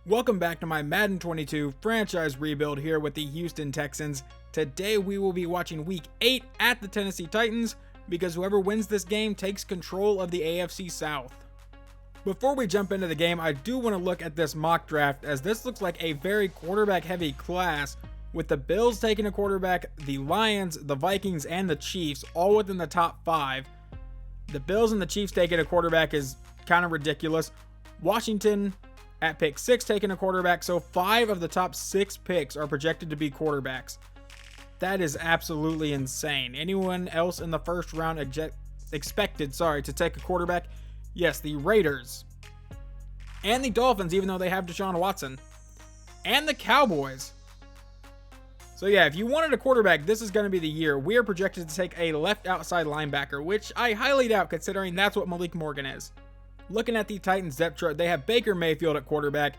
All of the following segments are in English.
Welcome back to my Madden 22 franchise rebuild here with the Houston Texans. Today we will be watching Week 8 at the Tennessee Titans because whoever wins this game takes control of the AFC South. Before we jump into the game, I do want to look at this mock draft as this looks like a very quarterback heavy class with the Bills taking a quarterback, the Lions, the Vikings, and the Chiefs all within the top 5. The Bills and the Chiefs taking a quarterback is kind of ridiculous. Washington at pick 6 taking a quarterback, so 5 of the top 6 picks are projected to be quarterbacks. That is absolutely insane. Anyone else in the first round expected to take a quarterback? Yes, the Raiders. And the Dolphins, even though they have Deshaun Watson. And the Cowboys. So yeah, if you wanted a quarterback, this is going to be the year. We are projected to take a left outside linebacker, which I highly doubt considering that's what Malik Morgan is. Looking at the Titans depth chart, they have Baker Mayfield at quarterback,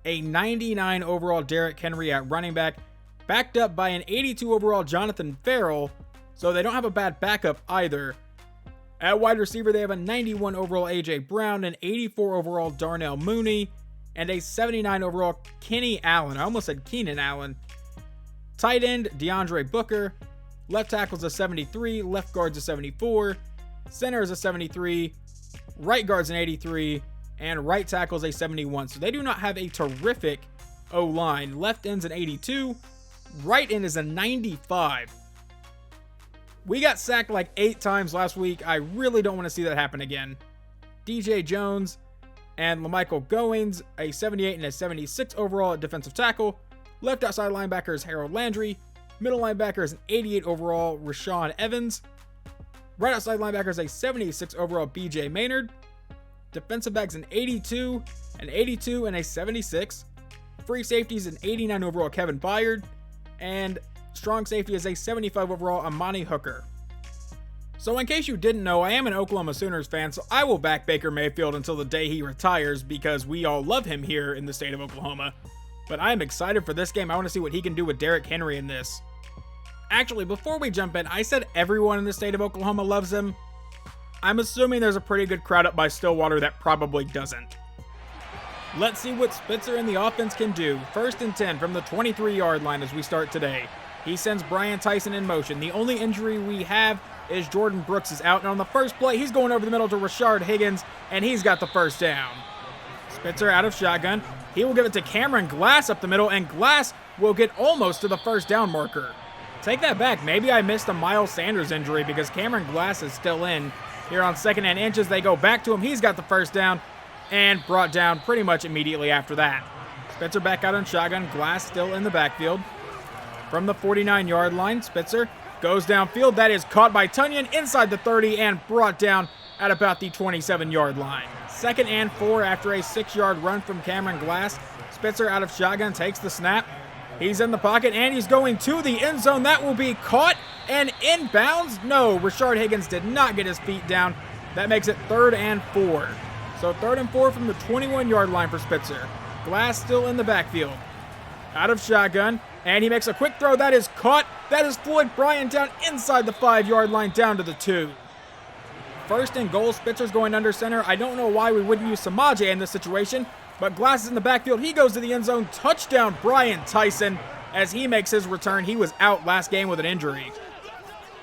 a 99 overall Derrick Henry at running back, backed up by an 82 overall Jonathan Farrell, so they don't have a bad backup either. At wide receiver, they have a 91 overall AJ Brown, an 84 overall Darnell Mooney, and a 79 overall Kenny Allen. I almost said Keenan Allen. Tight end, DeAndre Booker. Left tackle's a 73, left guard's a 74, center is a 73, right guard's an 83, and right tackle's a 71. So they do not have a terrific O-line. Left end's an 82, right end is a 95. We got sacked like 8 times last week. I really don't want to see that happen again. DJ Jones and LaMichael Goins, a 78 and a 76 overall at defensive tackle. Left outside linebacker is Harold Landry. Middle linebacker is an 88 overall Rashawn Evans. Right outside linebacker is a 76 overall BJ Maynard. Defensive back's an 82, an 82, and a 76. Free safety is an 89 overall Kevin Byard. And strong safety is a 75 overall Amani Hooker. So in case you didn't know, I am an Oklahoma Sooners fan, so I will back Baker Mayfield until the day he retires because we all love him here in the state of Oklahoma. But I am excited for this game. I want to see what he can do with Derrick Henry in this. Actually, before we jump in, I said everyone in the state of Oklahoma loves him. I'm assuming there's a pretty good crowd up by Stillwater that probably doesn't. Let's see what Spitzer and the offense can do. 1st and 10 from the 23-yard line as we start today. He sends Brian Tyson in motion. The only injury we have is Jordan Brooks is out. And on the first play, he's going over the middle to Rashard Higgins, and he's got the first down. Spitzer out of shotgun. He will give it to Cameron Glass up the middle, and Glass will get almost to the first down marker. Take that back. Maybe I missed a Miles Sanders injury because Cameron Glass is still in. Here on 2nd and inches, they go back to him. He's got the first down and brought down pretty much immediately after that. Spitzer back out on shotgun. Glass still in the backfield. From the 49-yard line, Spitzer goes downfield. That is caught by Tunyon inside the 30 and brought down at about the 27-yard line. 2nd and 4 after a 6-yard run from Cameron Glass. Spitzer out of shotgun takes the snap. He's in the pocket and he's going to the end zone. That will be caught and inbounds. No, Rashard Higgins did not get his feet down. That makes it 3rd and 4. So 3rd and 4 from the 21-yard line for Spitzer. Glass still in the backfield. Out of shotgun, and he makes a quick throw. That is caught. That is Floyd Bryant down inside the 5-yard line down to the 2. 1st and goal, Spitzer's going under center. I don't know why we wouldn't use Samaje in this situation, but Glass is in the backfield. He goes to the end zone. Touchdown, Brian Tyson, as he makes his return. He was out last game with an injury.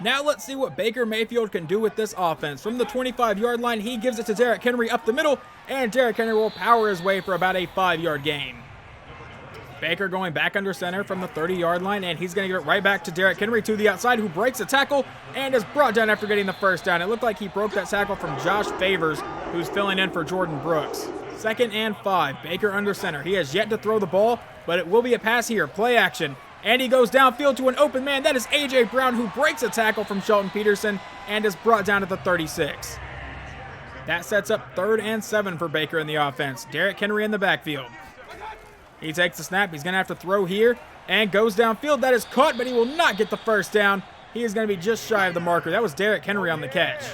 Now let's see what Baker Mayfield can do with this offense. From the 25-yard line, he gives it to Derrick Henry up the middle, and Derrick Henry will power his way for about a 5-yard gain. Baker going back under center from the 30-yard line, and he's going to give it right back to Derrick Henry to the outside, who breaks a tackle and is brought down after getting the first down. It looked like he broke that tackle from Josh Favors, who's filling in for Jordan Brooks. 2nd and 5, Baker under center. He has yet to throw the ball, but it will be a pass here. Play action. And he goes downfield to an open man. That is AJ Brown, who breaks a tackle from Shelton Peterson and is brought down to the 36. That sets up 3rd and 7 for Baker in the offense. Derrick Henry in the backfield. He takes the snap. He's going to have to throw here and goes downfield. That is caught, but he will not get the first down. He is going to be just shy of the marker. That was Derrick Henry on the catch.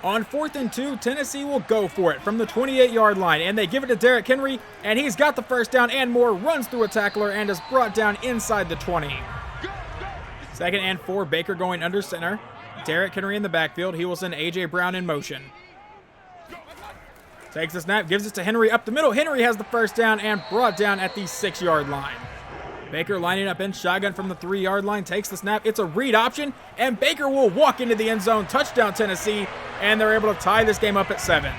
On 4th and 2, Tennessee will go for it from the 28-yard line, and they give it to Derrick Henry, and he's got the first down and more, runs through a tackler, and is brought down inside the 20. 2nd and 4, Baker going under center. Derrick Henry in the backfield. He will send A.J. Brown in motion. Takes the snap, gives it to Henry up the middle. Henry has the first down and brought down at the 6-yard line. Baker lining up in shotgun from the 3-yard line, takes the snap. It's a read option, and Baker will walk into the end zone. Touchdown, Tennessee, and they're able to tie this game up at 7.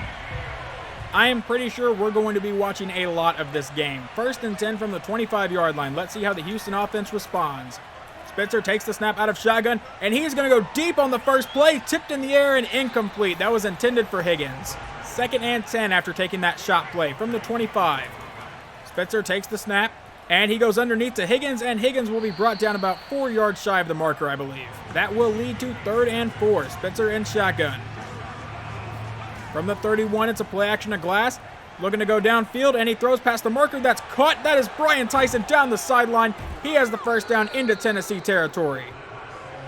I am pretty sure we're going to be watching a lot of this game. 1st and 10 from the 25-yard line. Let's see how the Houston offense responds. Spitzer takes the snap out of shotgun, and he's going to go deep on the first play. Tipped in the air and incomplete. That was intended for Higgins. 2nd and 10 after taking that shot play from the 25. Spitzer takes the snap, and he goes underneath to Higgins, and Higgins will be brought down about 4 yards shy of the marker, I believe. That will lead to 3rd and 4. Spitzer in shotgun. From the 31, it's a play action to Glass. Looking to go downfield, and he throws past the marker. That's caught. That is Brian Tyson down the sideline. He has the first down into Tennessee territory.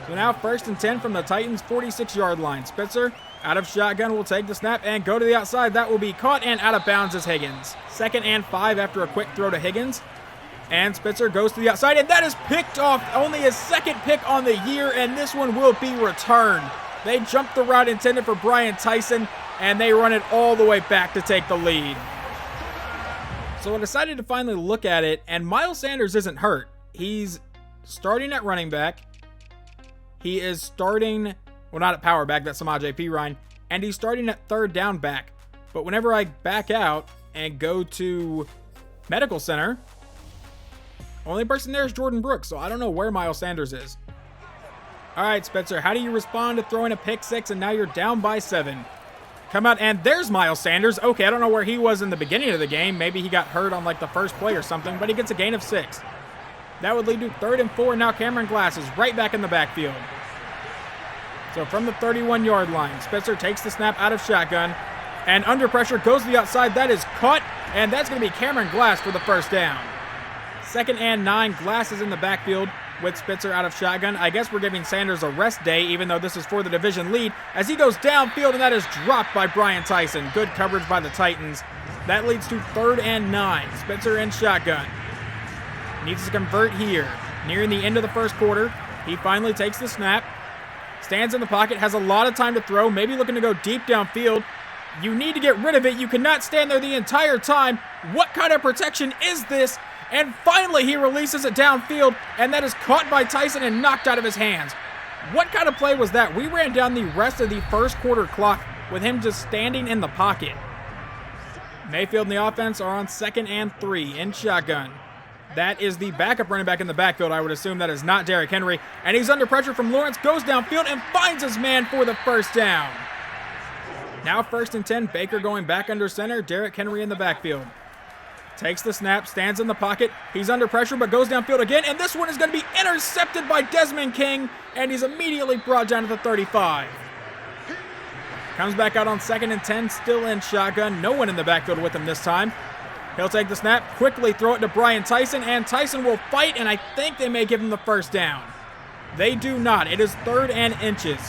So now 1st and 10 from the Titans' 46-yard line. Spitzer out of shotgun will take the snap and go to the outside. That will be caught, and out of bounds is Higgins. 2nd and 5 after a quick throw to Higgins. And Spitzer goes to the outside, and that is picked off. Only his 2nd pick on the year, and this one will be returned. They jumped the route intended for Brian Tyson, and they run it all the way back to take the lead. So I decided to finally look at it, and Miles Sanders isn't hurt. He's starting at running back. He is starting, well, not at power back, that's Samaje Perine, and he's starting at 3rd down back. But whenever I back out and go to Medical Center, only person there is Jordan Brooks, so I don't know where Miles Sanders is. All right, Spitzer, how do you respond to throwing a pick 6 and now you're down by 7? Come out, and there's Miles Sanders. Okay, I don't know where he was in the beginning of the game. Maybe he got hurt on like the first play or something, but he gets a gain of 6. That would lead to 3rd and 4. Now Cameron Glass is right back in the backfield. So from the 31-yard line, Spitzer takes the snap out of shotgun, and under pressure goes to the outside. That is caught, and that's going to be Cameron Glass for the first down. 2nd and 9. Glass is in the backfield with Spitzer out of shotgun. I guess we're giving Sanders a rest day, even though this is for the division lead, as he goes downfield, and that is dropped by Brian Tyson. Good coverage by the Titans. That leads to 3rd and 9. Spitzer in shotgun. Needs to convert here. Nearing the end of the first quarter, he finally takes the snap. Stands in the pocket, has a lot of time to throw, maybe looking to go deep downfield. You need to get rid of it. You cannot stand there the entire time. What kind of protection is this? And finally, he releases it downfield, and that is caught by Tyson and knocked out of his hands. What kind of play was that? We ran down the rest of the first quarter clock with him just standing in the pocket. Mayfield and the offense are on 2nd and 3 in shotgun. That is the backup running back in the backfield. I would assume that is not Derrick Henry. And he's under pressure from Lawrence, goes downfield and finds his man for the first down. Now 1st and 10, Baker going back under center, Derrick Henry in the backfield. Takes the snap, stands in the pocket. He's under pressure, but goes downfield again. And this one is going to be intercepted by Desmond King, and he's immediately brought down to the 35. Comes back out on 2nd and 10, still in shotgun. No one in the backfield with him this time. He'll take the snap, quickly throw it to Brian Tyson, and Tyson will fight, and I think they may give him the first down. They do not. It is 3rd and inches.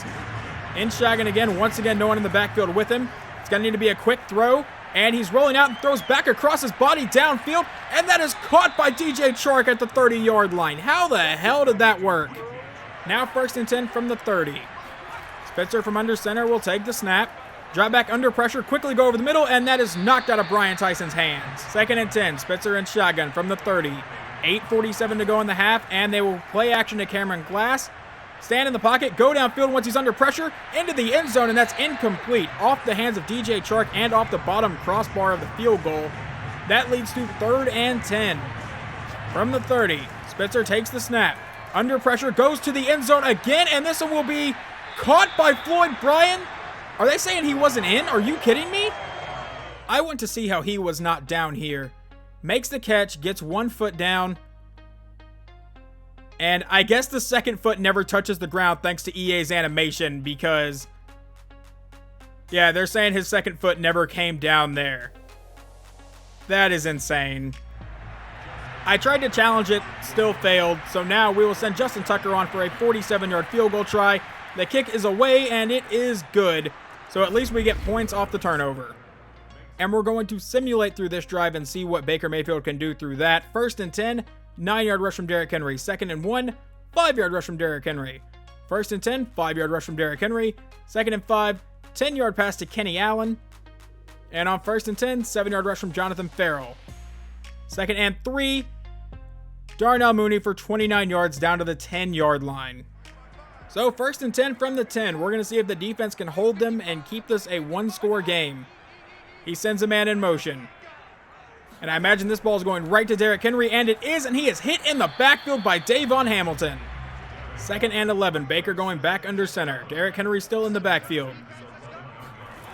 In shotgun again, once again, no one in the backfield with him. It's going to need to be a quick throw. And he's rolling out and throws back across his body downfield. And that is caught by DJ Chark at the 30-yard line. How the hell did that work? Now 1st and 10 from the 30. Spitzer from under center will take the snap. Drop back under pressure, quickly go over the middle, and that is knocked out of Brian Tyson's hands. 2nd and 10, Spitzer in shotgun from the 30. 8:47 to go in the half, and they will play action to Cameron Glass. Stand in the pocket, go downfield once he's under pressure, into the end zone, and that's incomplete. Off the hands of DJ Chark and off the bottom crossbar of the field goal. That leads to 3rd and 10. From the 30, Spitzer takes the snap. Under pressure, goes to the end zone again, and this one will be caught by Floyd Bryan. Are they saying he wasn't in? Are you kidding me? I want to see how he was not down here. Makes the catch, gets 1 foot down. And I guess the 2nd foot never touches the ground thanks to EA's animation because, yeah, they're saying his 2nd foot never came down there. That is insane. I tried to challenge it, still failed, so now we will send Justin Tucker on for a 47-yard field goal try. The kick is away, and it is good, so at least we get points off the turnover. And we're going to simulate through this drive and see what Baker Mayfield can do through that. 1st and 10. 9-yard rush from Derrick Henry. 2nd and 1, 5-yard rush from Derrick Henry. 1st and 10, 5-yard rush from Derrick Henry. 2nd and 5, 10-yard pass to Kenny Allen. And on 1st and 10, 7-yard rush from Jonathan Farrell. 2nd and 3, Darnell Mooney for 29 yards down to the 10-yard line. So 1st and 10 from the 10. We're going to see if the defense can hold them and keep this a one-score game. He sends a man in motion. And I imagine this ball is going right to Derrick Henry, and it is, and he is hit in the backfield by Davon Hamilton. 2nd and 11, Baker going back under center. Derrick Henry still in the backfield.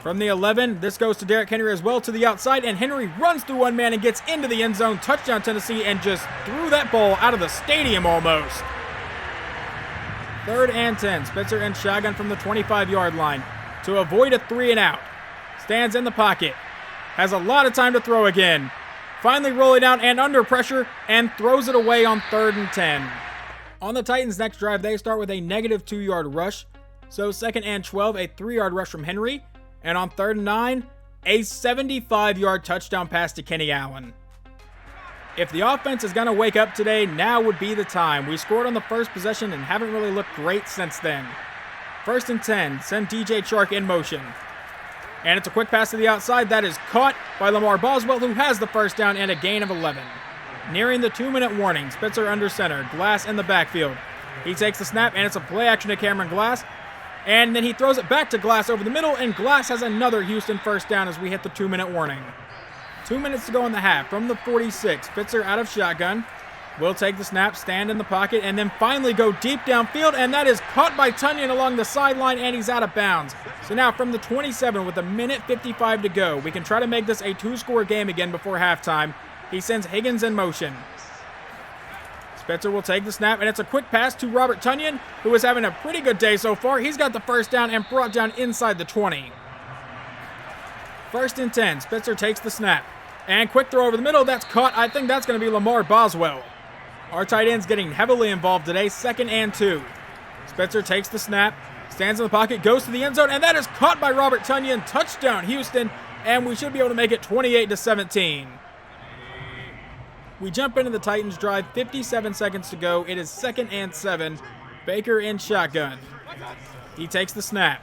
From the 11, this goes to Derrick Henry as well to the outside, and Henry runs through one man and gets into the end zone. Touchdown Tennessee, and just threw that ball out of the stadium almost. 3rd and 10, Spitzer in shotgun from the 25-yard line to avoid a 3 and out. Stands in the pocket. Has a lot of time to throw again. Finally rolling out and under pressure, and throws it away on 3rd and 10. On the Titans' next drive, they start with a negative 2-yard rush. So 2nd and 12, a 3-yard rush from Henry. And on 3rd and 9, a 75-yard touchdown pass to Kenny Allen. If the offense is going to wake up today, now would be the time. We scored on the first possession and haven't really looked great since then. 1st and 10, send DJ Chark in motion. And it's a quick pass to the outside that is caught by Lamar Boswell, who has the first down and a gain of 11. Nearing the 2-minute warning, Spitzer under center, Glass in the backfield. He takes the snap, and it's a play action to Cameron Glass. And then he throws it back to Glass over the middle, and Glass has another Houston first down as we hit the 2-minute warning. 2 minutes to go in the half. From the 46, Spitzer out of shotgun. Will take the snap, stand in the pocket, and then finally go deep downfield, and that is caught by Tunyon along the sideline, and he's out of bounds. So now from the 27 with 1:55 to go, we can try to make this a 2-score game again before halftime. He sends Higgins in motion. Spitzer will take the snap, and it's a quick pass to Robert Tunyon, who is having a pretty good day so far. He's got the first down and brought down inside the 20. 1st and 10, Spitzer takes the snap. And quick throw over the middle, that's caught. I think that's going to be Lamar Boswell. Our tight end's getting heavily involved today. 2nd and 2. Spitzer takes the snap, stands in the pocket, goes to the end zone, and that is caught by Robert Tunyon. Touchdown, Houston, and we should be able to make it 28-17. We jump into the Titans drive, 57 seconds to go. It is 2nd and 7. Baker in shotgun. He takes the snap.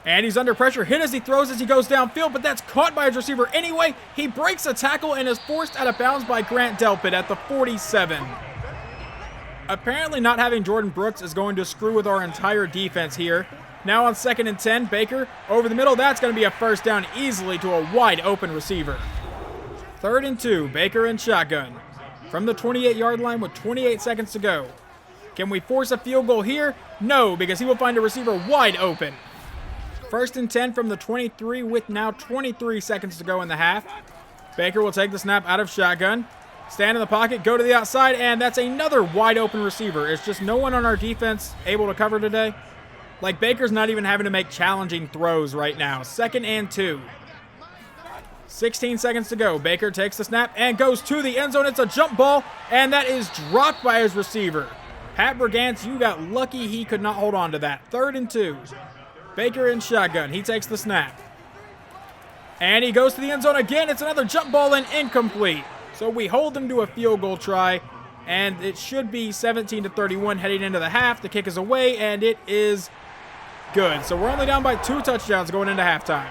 And he's under pressure, hit as he throws as he goes downfield, but that's caught by his receiver anyway. He breaks a tackle and is forced out of bounds by Grant Delpit at the 47. Apparently not having Jordan Brooks is going to screw with our entire defense here. Now on 2nd and 10, Baker over the middle. That's going to be a first down easily to a wide open receiver. 3rd and 2, Baker in shotgun. From the 28-yard line with 28 seconds to go. Can we force a field goal here? No, because he will find a receiver wide open. 1st and 10 from the 23 with now 23 seconds to go in the half. Baker will take the snap out of shotgun. Stand in the pocket, go to the outside, and that's another wide open receiver. It's just no one on our defense able to cover today. Like, Baker's not even having to make challenging throws right now. 2nd and 2. 16 seconds to go. Baker takes the snap and goes to the end zone. It's a jump ball, and that is dropped by his receiver. Pat Brigance, you got lucky he could not hold on to that. 3rd and 2. Baker in shotgun. He takes the snap. And he goes to the end zone again. It's another jump ball and incomplete. So we hold him to a field goal try, and it should be 17-31 heading into the half. The kick is away, and it is good. So we're only down by 2 touchdowns going into halftime.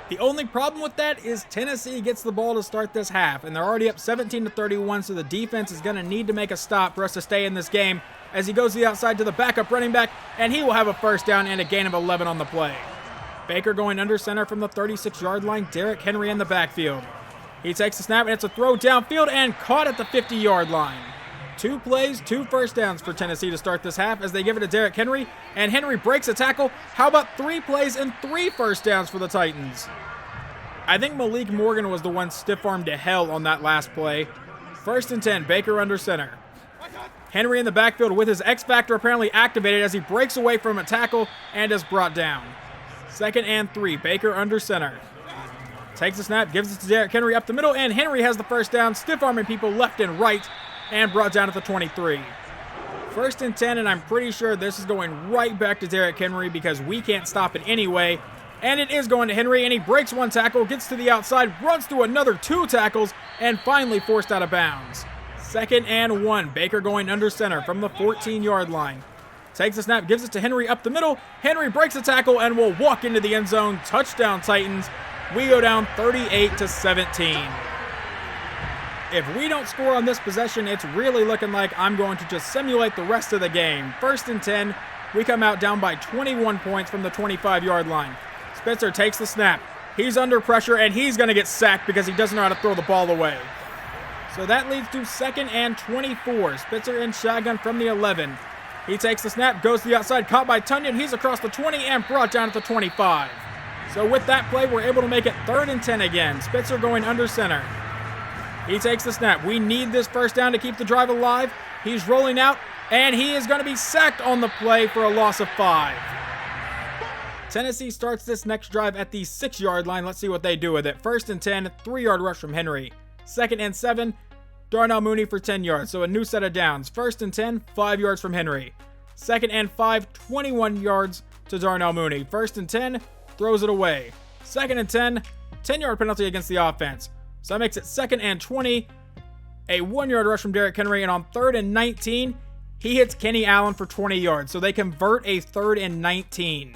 The only problem with that is Tennessee gets the ball to start this half, and they're already up 17-31, so the defense is going to need to make a stop for us to stay in this game as he goes to the outside to the backup running back, and he will have a first down and a gain of 11 on the play. Baker going under center from the 36-yard line, Derrick Henry in the backfield. He takes the snap, and it's a throw downfield and caught at the 50-yard line. 2 plays, 2 first downs for Tennessee to start this half as they give it to Derrick Henry, and Henry breaks a tackle. How about 3 plays and 3 first downs for the Titans? I think Malik Morgan was the one stiff-armed to hell on that last play. 1st and 10, Baker under center. Henry in the backfield with his X-Factor apparently activated as he breaks away from a tackle and is brought down. 2nd and 3, Baker under center. Takes the snap, gives it to Derrick Henry up the middle, and Henry has the first down, stiff-arming people left and right, and brought down at the 23. 1st and 10, and I'm pretty sure this is going right back to Derrick Henry because we can't stop it anyway. And it is going to Henry, and he breaks 1 tackle, gets to the outside, runs through another 2 tackles, and finally forced out of bounds. 2nd and 1, Baker going under center from the 14-yard line. Takes the snap, gives it to Henry up the middle. Henry breaks a tackle and will walk into the end zone. Touchdown, Titans. We go down 38-17. If we don't score on this possession, it's really looking like I'm going to just simulate the rest of the game. 1st and 10, we come out down by 21 points from the 25-yard line. Spitzer takes the snap. He's under pressure, and he's going to get sacked because he doesn't know how to throw the ball away. So that leads to 2nd and 24. Spitzer in shotgun from the 11. He takes the snap, goes to the outside, caught by Tunyon. He's across the 20 and brought down at the 25. So with that play, we're able to make it 3rd and 10 again. Spitzer going under center. He takes the snap. We need this 1st down to keep the drive alive. He's rolling out, and he is going to be sacked on the play for a loss of 5. Tennessee starts this next drive at the 6-yard line. Let's see what they do with it. 1st and 10, 3-yard rush from Henry. 2nd and 7, Darnell Mooney for 10 yards. So a new set of downs. 1st and 10, 5 yards from Henry. 2nd and 5, 21 yards to Darnell Mooney. 1st and 10, throws it away. 2nd and 10, 10-yard penalty against the offense. So that makes it 2nd and 20, a 1-yard rush from Derrick Henry. And on 3rd and 19, he hits Kenny Allen for 20 yards. So they convert a 3rd and 19.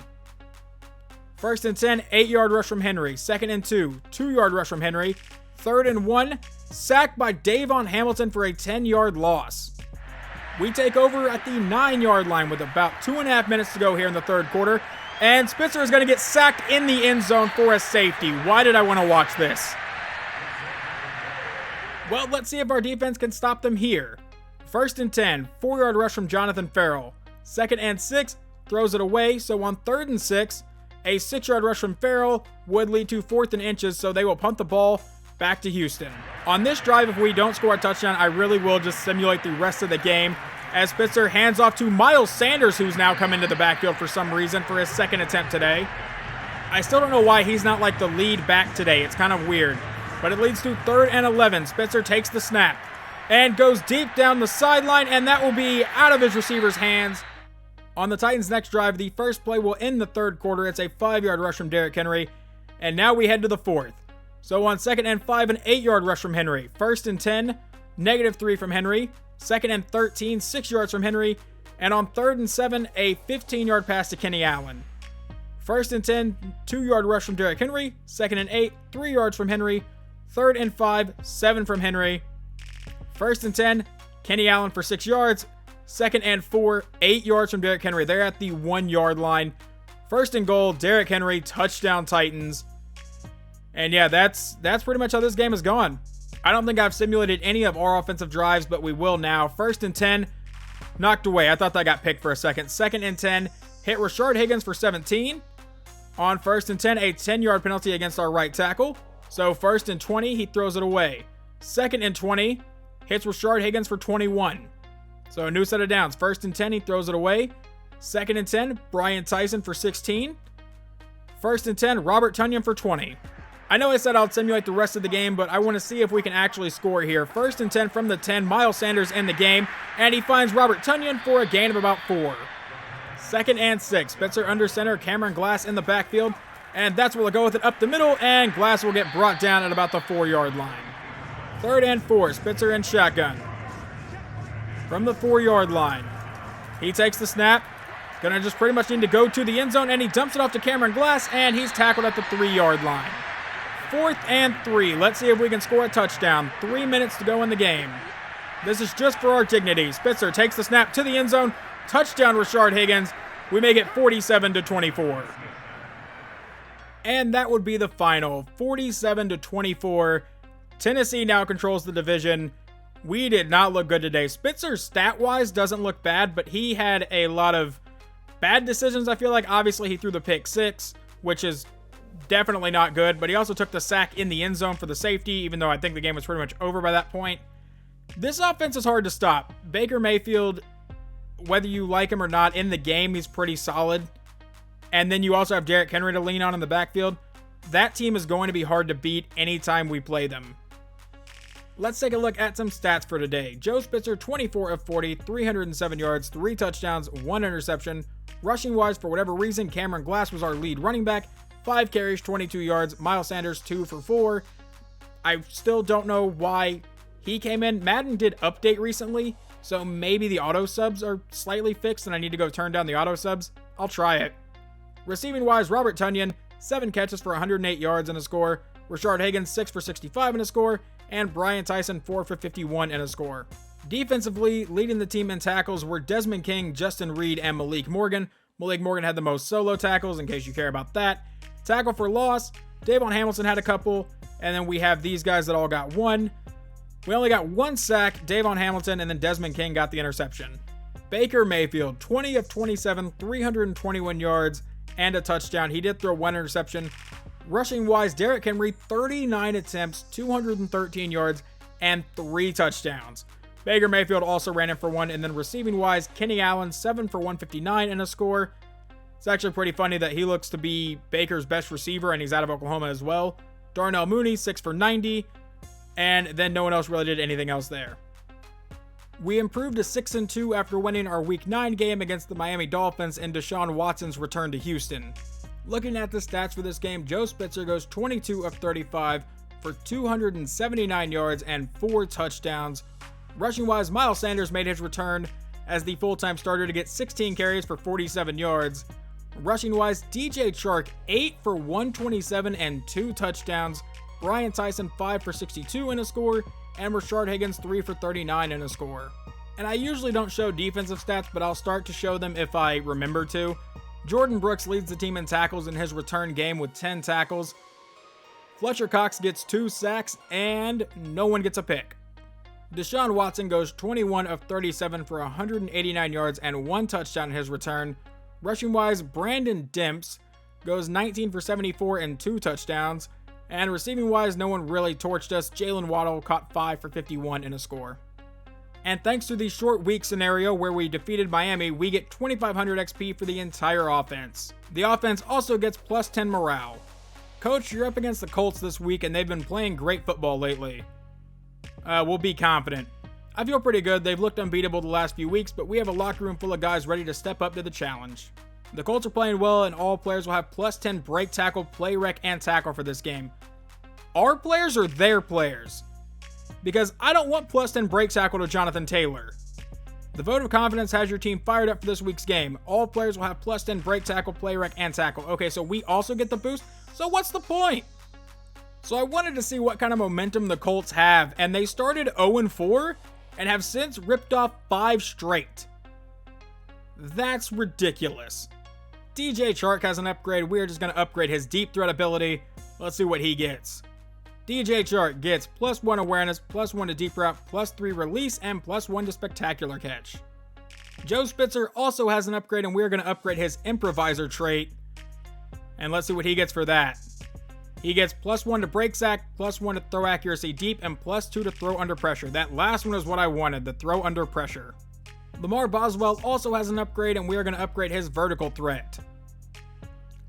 1st and 10, 8-yard rush from Henry. 2nd and 2, 2-yard rush from Henry. 3rd and 1, sacked by Davon Hamilton for a 10-yard loss. We take over at the 9-yard line with about 2.5 minutes to go here in the 3rd quarter. And Spitzer is going to get sacked in the end zone for a safety. Why did I want to watch this? Well, let's see if our defense can stop them here. 1st and 10, 4-yard rush from Jonathan Farrell. 2nd and 6, throws it away. So on 3rd and 6, a 6-yard rush from Farrell would lead to 4th and inches, so they will punt the ball back to Houston. On this drive, if we don't score a touchdown, I really will just simulate the rest of the game as Spitzer hands off to Miles Sanders, who's now come into the backfield for some reason for his 2nd attempt today. I still don't know why he's not like the lead back today. It's kind of weird. But it leads to 3rd and 11. Spitzer takes the snap and goes deep down the sideline, and that will be out of his receiver's hands. On the Titans' next drive, the first play will end the 3rd quarter. It's a 5-yard rush from Derrick Henry, and now we head to the 4th. So on 2nd and 5, an 8-yard rush from Henry. 1st and 10, -3 from Henry. 2nd and 13, 6 yards from Henry. And on 3rd and 7, a 15-yard pass to Kenny Allen. 1st and 10, 2-yard rush from Derrick Henry. 2nd and 8, 3 yards from Henry. 3rd and 5, 7 from Henry. 1st and 10, Kenny Allen for 6 yards. 2nd and 4, 8 yards from Derrick Henry. They're at the 1-yard line. 1st and goal, Derrick Henry, touchdown Titans. And yeah, that's pretty much how this game has gone. I don't think I've simulated any of our offensive drives, but we will now. 1st and 10, knocked away. I thought that got picked for a second. 2nd and 10, hit Rashard Higgins for 17. On 1st and 10, a 10-yard penalty against our right tackle. So 1st and 20, he throws it away. 2nd and 20, hits Rashard Higgins for 21. So a new set of downs. 1st and 10, he throws it away. 2nd and 10, Brian Tyson for 16. 1st and 10, Robert Tunyon for 20. I know I said I'll simulate the rest of the game, but I want to see if we can actually score here. 1st and 10 from the 10, Miles Sanders in the game, and he finds Robert Tunyon for a gain of about 4. 2nd and 6, Spitzer under center, Cameron Glass in the backfield, and that's where we'll go with it up the middle, and Glass will get brought down at about the 4-yard line. 3rd and 4, Spitzer in shotgun. From the 4-yard line, he takes the snap, gonna just pretty much need to go to the end zone, and he dumps it off to Cameron Glass, and he's tackled at the 3-yard line. 4th and 3. Let's see if we can score a touchdown. 3 minutes to go in the game. This is just for our dignity. Spitzer takes the snap to the end zone. Touchdown, Rashard Higgins. We make it 47-24. And that would be the final. 47-24. Tennessee now controls the division. We did not look good today. Spitzer, stat-wise, doesn't look bad, but he had a lot of bad decisions, I feel like. Obviously, he threw the pick 6, which is definitely not good, but he also took the sack in the end zone for the safety, even though I think the game was pretty much over by that point. This offense is hard to stop. Baker Mayfield, whether you like him or not, in the game, he's pretty solid. And then you also have Derrick Henry to lean on in the backfield. That team is going to be hard to beat anytime we play them. Let's take a look at some stats for today. Joe Spitzer, 24 of 40, 307 yards, 3 touchdowns, 1 interception. Rushing-wise, for whatever reason, Cameron Glass was our lead running back. 5 carries, 22 yards. Miles Sanders, 2 for 4. I still don't know why he came in. Madden did update recently, so maybe the auto subs are slightly fixed and I need to go turn down the auto subs. I'll try it. Receiving-wise, Robert Tunyon, 7 catches for 108 yards and a score. Rashard Higgins, 6 for 65 and a score. And Brian Tyson, 4 for 51 and a score. Defensively, leading the team in tackles were Desmond King, Justin Reed, and Malik Morgan. Malik Morgan had the most solo tackles, in case you care about that. Tackle for loss, Davon Hamilton had a couple, and then we have these guys that all got one. We only got 1 sack, Davon Hamilton, and then Desmond King got the interception. Baker Mayfield, 20 of 27, 321 yards, and a touchdown. He did throw 1 interception. Rushing-wise, Derrick Henry, 39 attempts, 213 yards, and 3 touchdowns. Baker Mayfield also ran in for 1, and then receiving-wise, Kenny Allen, 7 for 159 and a score. It's actually pretty funny that he looks to be Baker's best receiver, and he's out of Oklahoma as well. Darnell Mooney, 6 for 90, and then no one else really did anything else there. We improved to 6-2 after winning our Week 9 game against the Miami Dolphins in Deshaun Watson's return to Houston. Looking at the stats for this game, Joe Spitzer goes 22 of 35 for 279 yards and 4 touchdowns. Rushing-wise, Miles Sanders made his return as the full-time starter to get 16 carries for 47 yards. Rushing-wise, DJ Chark, 8 for 127 and 2 touchdowns. Brian Tyson, 5 for 62 and a score. And Rashard Higgins, 3 for 39 and a score. And I usually don't show defensive stats, but I'll start to show them if I remember to. Jordan Brooks leads the team in tackles in his return game with 10 tackles. Fletcher Cox gets 2 sacks, and no one gets a pick. Deshaun Watson goes 21 of 37 for 189 yards and 1 touchdown in his return. Rushing-wise, Brandon Demps goes 19 for 74 and 2 touchdowns. And receiving-wise, no one really torched us. Jalen Waddle caught 5 for 51 and a score. And thanks to the short week scenario where we defeated Miami, we get 2,500 XP for the entire offense. The offense also gets plus 10 morale. Coach, you're up against the Colts this week, and they've been playing great football lately. We'll be confident. I feel pretty good. They've looked unbeatable the last few weeks, but we have a locker room full of guys ready to step up to the challenge. The Colts are playing well, and all players will have plus 10 break, tackle, play rec, and tackle for this game. Our players or their players? Because I don't want plus 10 break tackle to Jonathan Taylor. The vote of confidence has your team fired up for this week's game. All players will have plus 10 break, tackle, play rec, and tackle. Okay, so we also get the boost? So what's the point? So I wanted to see what kind of momentum the Colts have, and they started 0-4 and have since ripped off 5 straight. That's ridiculous. DJ Chark has an upgrade. We're just going to upgrade his deep threat ability. Let's see what he gets. DJ Chark gets plus 1 awareness, plus 1 to deep route, plus 3 release, and plus 1 to spectacular catch. Joe Spitzer also has an upgrade, and we're going to upgrade his improviser trait. And let's see what he gets for that. He gets plus 1 to break sack, plus 1 to throw accuracy deep, and plus 2 to throw under pressure. That last one is what I wanted, the throw under pressure. Lamar Boswell also has an upgrade, and we are going to upgrade his vertical threat.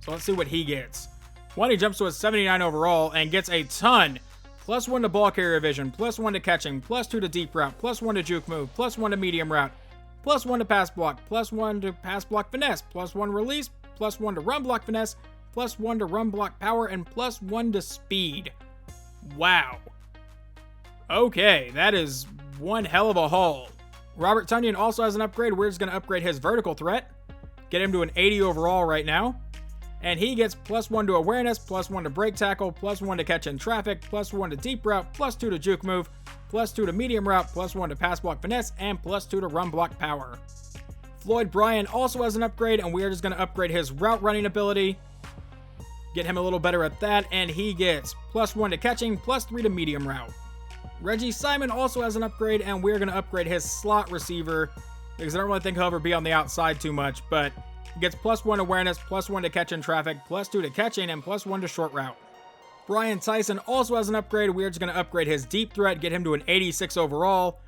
So let's see what he gets. One, he jumps to a 79 overall and gets a ton. Plus 1 to ball carrier vision, plus 1 to catching, plus 2 to deep route, plus 1 to juke move, plus 1 to medium route, plus 1 to pass block, plus 1 to pass block finesse, plus 1 release, plus 1 to run block finesse, plus 1 to run block power, and plus 1 to speed. Wow. Okay, that is one hell of a haul. Robert Tonyan also has an upgrade. We're just going to upgrade his vertical threat. Get him to an 80 overall right now. And he gets plus 1 to awareness, plus 1 to break tackle, plus 1 to catch in traffic, plus 1 to deep route, plus 2 to juke move, plus 2 to medium route, plus 1 to pass block finesse, and plus 2 to run block power. Floyd Bryan also has an upgrade, and we are just going to upgrade his route running ability. Get him a little better at that, and he gets plus 1 to catching, plus 3 to medium route. Reggie Simon also has an upgrade, and we're going to upgrade his slot receiver, because I don't really think he'll ever be on the outside too much, but he gets plus 1 awareness, plus 1 to catch in traffic, plus 2 to catching, and plus 1 to short route. Brian Tyson also has an upgrade. We're just going to upgrade his deep threat, get him to an 86 overall,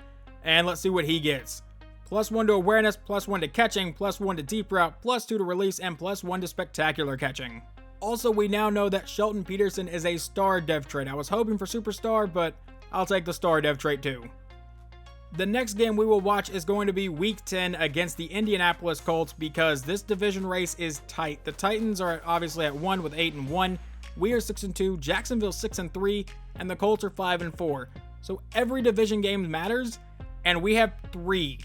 and let's see what he gets. Plus 1 to awareness, plus 1 to catching, plus 1 to deep route, plus 2 to release, and plus 1 to spectacular catching. Also, we now know that Shelton Peterson is a star dev trait. I was hoping for superstar, but I'll take the star dev trait too. The next game we will watch is going to be Week 10 against the Indianapolis Colts because this division race is tight. The Titans are obviously at 1 with 8-1. We are 6-2, Jacksonville 6-3, and the Colts are 5-4. So every division game matters, and we have 3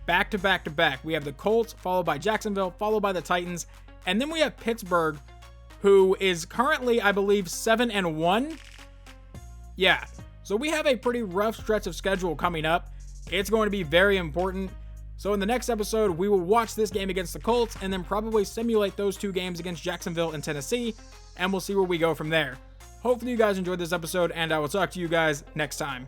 back to back. We have the Colts, followed by Jacksonville, followed by the Titans, and then we have Pittsburgh, who is currently, I believe, 7-1. Yeah, so we have a pretty rough stretch of schedule coming up. It's going to be very important. So in the next episode, we will watch this game against the Colts and then probably simulate those two games against Jacksonville and Tennessee, and we'll see where we go from there. Hopefully you guys enjoyed this episode, and I will talk to you guys next time.